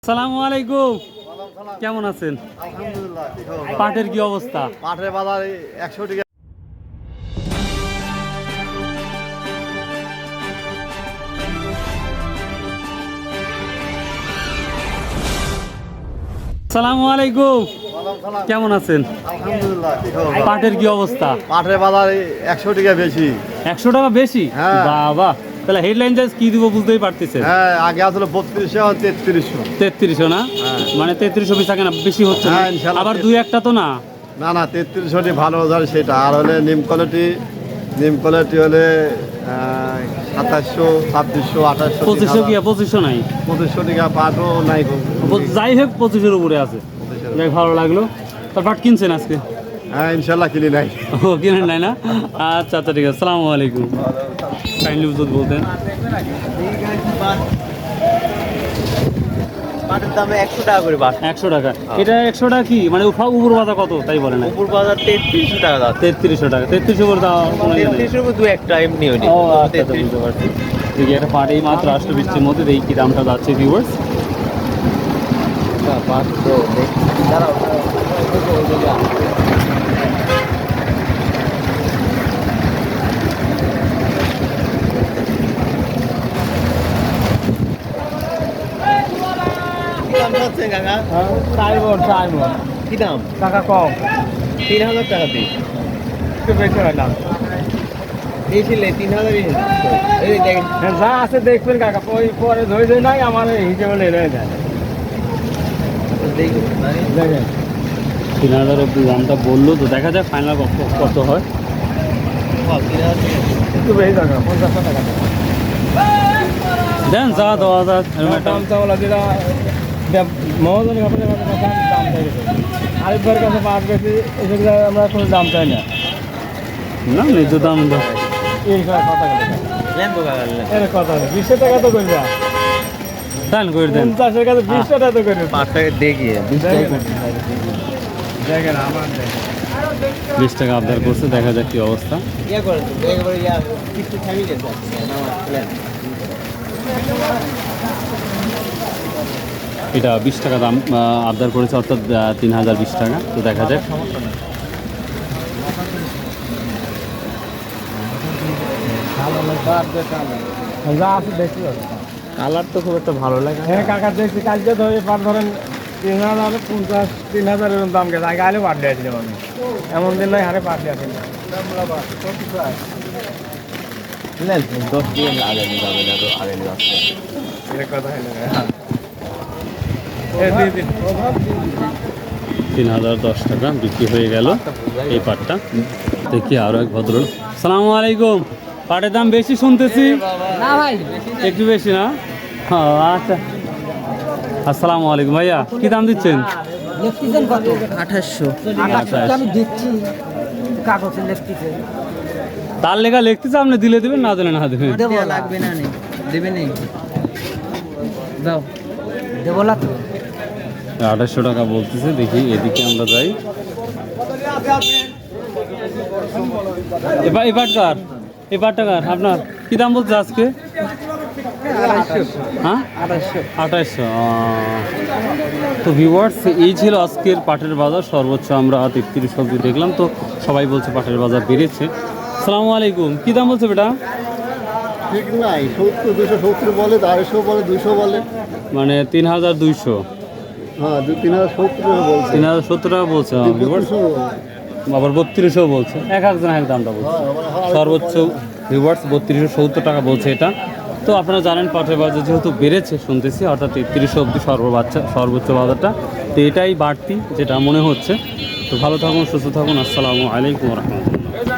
আসসালামু আলাইকুম। কেমন আছেন? আলহামদুলিল্লাহ। পাটের কি অবস্থা? পাটের বাজার 100 টাকা। আসসালামু আলাইকুম। সালাম। কেমন আছেন? আলহামদুলিল্লাহ। কি খবর? পাটের কি অবস্থা? পাটের বাজার 100 টাকা বেশি। 100 টাকা বেশি? হ্যাঁ। বাবা, তাহলে হেডলাইন জাস্ট কি দিব বুঝতেই পারতেছেন। হ্যাঁ, আগে আসলে 3200 3300। 3300 না? হ্যাঁ। মানে 3300 বেচা কেনা বেশি হচ্ছে না? হ্যাঁ, ইনশাআল্লাহ। আবার দুই একটা তো না। না 3300 ভালো ধর সেটা। আর হলে নিম কোয়ালিটি হলে 2700 2600 2800 2500 কি 2500 নাই? 2500 টাকা পাটও নাই। যাই হোক 2500 উপরে আছে। যাই ভালো লাগলো। তার পাট কিনছেন আজকে? হ্যাঁ, ইনশাল্লাহ কিনি নাই। ও কিনেন নাই না? আচ্ছা আচ্ছা, ঠিক আছে। আসসালামু আলাইকুম। কাইন্ডলি যদি বলতেন। পাটের দামে 100 টাকা করে বাস। 100 টাকা। এটা 100 টাকা কি মানে উপর বাজার কত তাই বলে না? উপর বাজার 3300 টাকা যাচ্ছে। 3300 টাকা। 3300 করে দাও কোনো ইয়ে নেই। 3300 উপর দু একটা এমনি হয়নি। ও আচ্ছা আচ্ছা, বুঝতে পারছি। ঠিক আছে, একটা পাট এই মাত্র আসলো বৃষ্টির মধ্যে, দেখি কি দামটা যাচ্ছে ভিউয়ার্স। পাট তো দাঁড়াও কি দাম? টাকা কম 3000 টাকা দিই। একটু বেশি হয় না। বেশি লে 3000 এই দেখেন যা আছে দেখবেন কাকা, ওই পরে ধরে ধরে নাই আমার এই হিসেবে লেগে যায়। দেখুন দেখেন 3000 অব্দি দামটা বললো, তো দেখা যাক ফাইনাল কত হয়। একটু বেশি টাকা 50 টাকা দেন যা দেওয়া যাক। এরকম একটা দাম চাওয়ালা যেটা মহাজনের কাছে দাম চাই গেছে। আরেকবার কাছে পাঁচ বেশি এসব আমরা কোনো দাম চাই না। না ন্যায্য দাম দাও। এই কথা লেন তো কাকা লেন। এর কথা 20 টাকা তো করবে, দেন করে দেন। 50-এর কাছে 20 টাকা তো করবে। 5 টাকা দেখিয়ে দেখেন আমার দেখেন 20 টাকা আবদার করছে, দেখা যাক কি অবস্থা। ইয়া করে তো একবারে ইয়া কিছু থামি গেছে লেন। এটা 20 টাকা দাম আবদার করেছে, অর্থাৎ 3020 টাকা। তো দেখা যাক। যা আছে দেখছি কালার তো খুব একটা ভালো লাগে হ্যাঁ কাকা দেখছি কালকে ধরে পার ধরেন 3050 3000 এরকম দাম গেছে। আগে আলে পাট দিয়েছিলাম আমি, এমন দিন নয় হারে পাট দিয়েছি না। লেন 10 দিয়ে আগে নিয়ে যাবে না তো আগে নিয়ে যাচ্ছে। এটা কথা হলো এই দিন 3010 টাকা বিক্রি হয়ে গেল এই পাটটা। দেখি আরো এক ভদ্রলোক। সালামু আলাইকুম। পাটের দাম বেশি শুনতেছি। না ভাই, একটু বেশি না? হ্যাঁ আচ্ছা। আসসালামু আলাইকুম ভাইয়া, কি দাম দিচ্ছেন? লেফটিজেন কত? 2800 আমি দিচ্ছি কাগজে লেফটিজেন। তার লেখা লিখতেছে, আপনি দিলে দেবেন, না দিলে না দেবেন। দেবো লাগবে না, নেই দেবে নেই দাও, দেবো না তো। 2800 টাকা বলতেছে। দেখি এদিকে আমরা যাই। এই পাটকার, এই পাটকার আপনার কি দাম বলছে আজকে? 2800 হ্যাঁ 2800। তো ভিউয়ার্স, এই ছিল আজকের পাটের বাজার। সর্বোচ্চ আমরা 33 অবধি দেখলাম। তো সবাই বলছে পাটের বাজার বেড়েছে। আসসালামু আলাইকুম। কি দাম বলছে বেটা? ঠিক নাই, 70 270 বলে, 250 বলে, 200 বলে। মানে 3200। হ্যাঁ, 3070 টাকা বলছে। 3070 টাকা বলছে ভিউয়ার্স। 3200 বলে। আবার 3200 বলছে। এক একজন এক দামটা বলছে। সর্বোচ্চ ভিউয়ার্স 3270 টাকা বলছে এটা। তো আপনারা জানেন পাটের বাজার যেহেতু বেড়েছে শুনতেছি, অর্থাৎ 3300 অবধি সর্বোচ্চ বাজারটা। তো এটাই বাড়তি যেটা মনে হচ্ছে। তো ভালো থাকুন, সুস্থ থাকুন। আসসালামু আলাইকুম রহমতুল্লাহ।